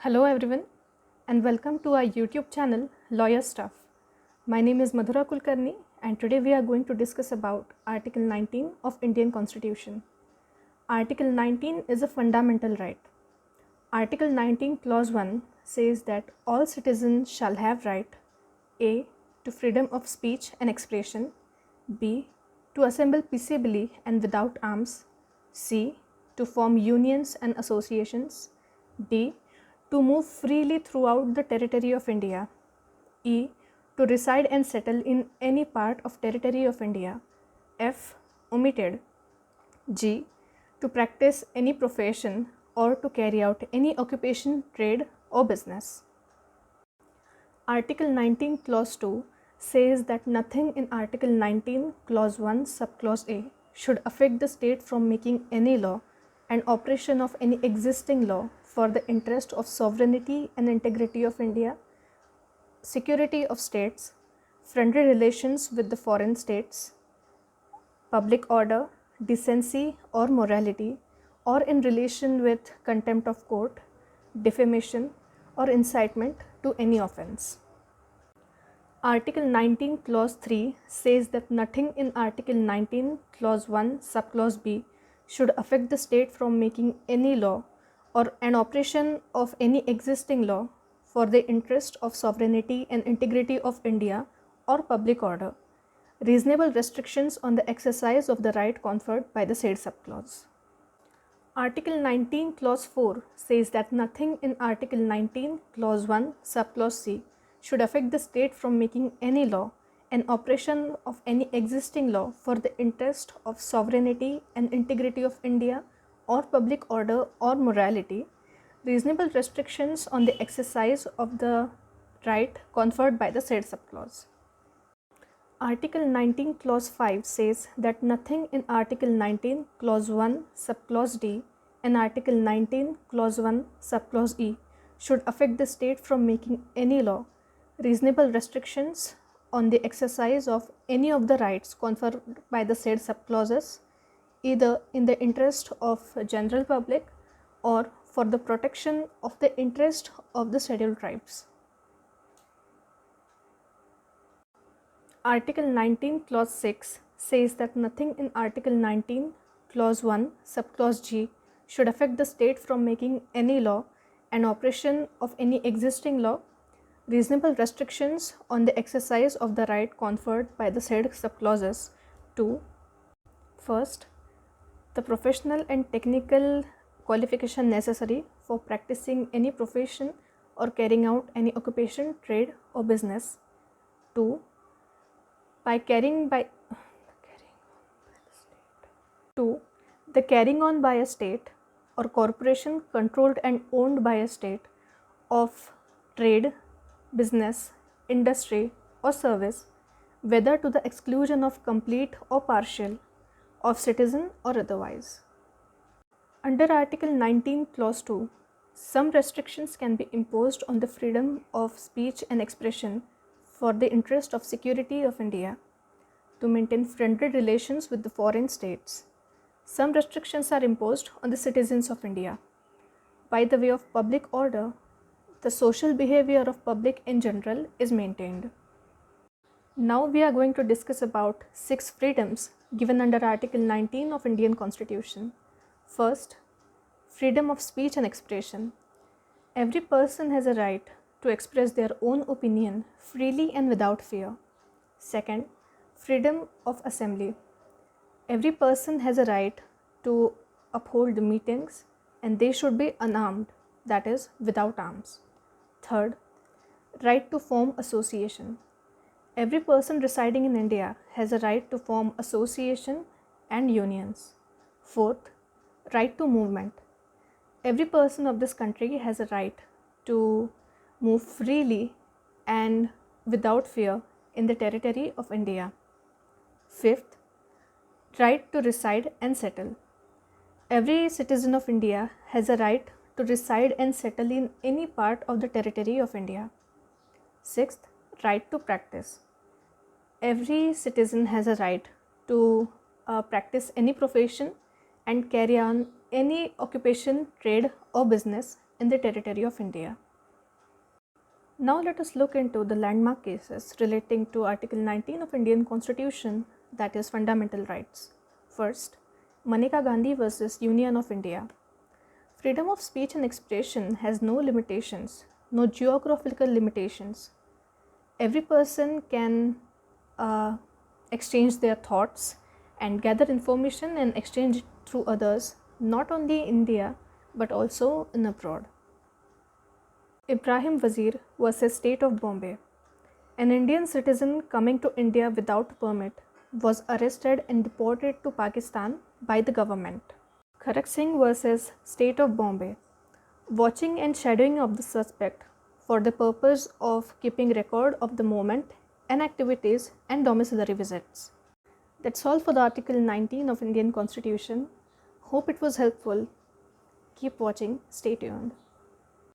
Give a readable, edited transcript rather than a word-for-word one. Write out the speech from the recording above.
Hello everyone and welcome to our YouTube channel Lawyer Stuff. My name is Madhura Kulkarni and today we are going to discuss about Article 19 of Indian Constitution. Article 19 is a fundamental right. Article 19 Clause 1 says that all citizens shall have right A. to freedom of speech and expression, B. to assemble peaceably and without arms, C. to form unions and associations, D. to move freely throughout the territory of India, E. to reside and settle in any part of territory of India, F. omitted, G. to practice any profession or to carry out any occupation, trade or business. Article 19 Clause 2 says that nothing in Article 19 Clause 1 Subclause A should affect the state from making any law and operation of any existing law for the interest of sovereignty and integrity of India, security of states, friendly relations with the foreign states, public order, decency or morality, or in relation with contempt of court, defamation or incitement to any offence. Article 19 Clause 3 says that nothing in Article 19 Clause 1 Subclause B should affect the state from making any law or an operation of any existing law for the interest of sovereignty and integrity of India or public order, reasonable restrictions on the exercise of the right conferred by the said subclause. Article 19 Clause 4 says that nothing in Article 19 Clause 1 Subclause C should affect the state from making any law an operation of any existing law for the interest of sovereignty and integrity of India or public order or morality, reasonable restrictions on the exercise of the right conferred by the said subclause. Article 19 Clause 5 says that nothing in Article 19 Clause 1 Subclause D and Article 19 Clause 1 Subclause E should affect the state from making any law, reasonable restrictions on the exercise of any of the rights conferred by the said subclauses, either in the interest of general public or for the protection of the interest of the scheduled tribes. Article 19 Clause 6 says that nothing in Article 19 Clause 1 Subclause G should affect the state from making any law an operation of any existing law, reasonable restrictions on the exercise of the right conferred by the said subclauses to: first, the professional and technical qualification necessary for practicing any profession or carrying out any occupation, trade or business. 2. The carrying on by a state or corporation controlled and owned by a state of trade, business, industry or service, whether to the exclusion of complete or partial, of citizen or otherwise. Under Article 19 Clause 2, some restrictions can be imposed on the freedom of speech and expression for the interest of security of India, to maintain friendly relations with the foreign states. Some restrictions are imposed on the citizens of India. By the way of public order, the social behavior of public in general is maintained. Now we are going to discuss about 6 freedoms given under Article 19 of Indian Constitution. First, freedom of speech and expression. Every person has a right to express their own opinion freely and without fear. Second, freedom of assembly. Every person has a right to uphold meetings and they should be unarmed, that is, without arms. Third, right to form association. Every person residing in India has a right to form association and unions. Fourth, right to movement. Every person of this country has a right to move freely and without fear in the territory of India. Fifth, right to reside and settle. Every citizen of India has a right to reside and settle in any part of the territory of India. Sixth, right to practice. Every citizen has a right to practice any profession and carry on any occupation, trade or business in the territory of India. Now let us look into the landmark cases relating to Article 19 of Indian Constitution, that is fundamental rights. First, Maneka Gandhi versus Union of India. Freedom of speech and expression has no limitations, no geographical limitations. Every person can exchange their thoughts and gather information and exchange it through others, not only in India but also in abroad. Ibrahim Wazir versus State of Bombay. An Indian citizen coming to India without permit was arrested and deported to Pakistan by the government. Kharak Singh versus State of Bombay. Watching and shadowing of the suspect for the purpose of keeping record of the movement and activities and domiciliary visits. That's all for the Article 19 of Indian Constitution. Hope it was helpful. Keep watching. Stay tuned.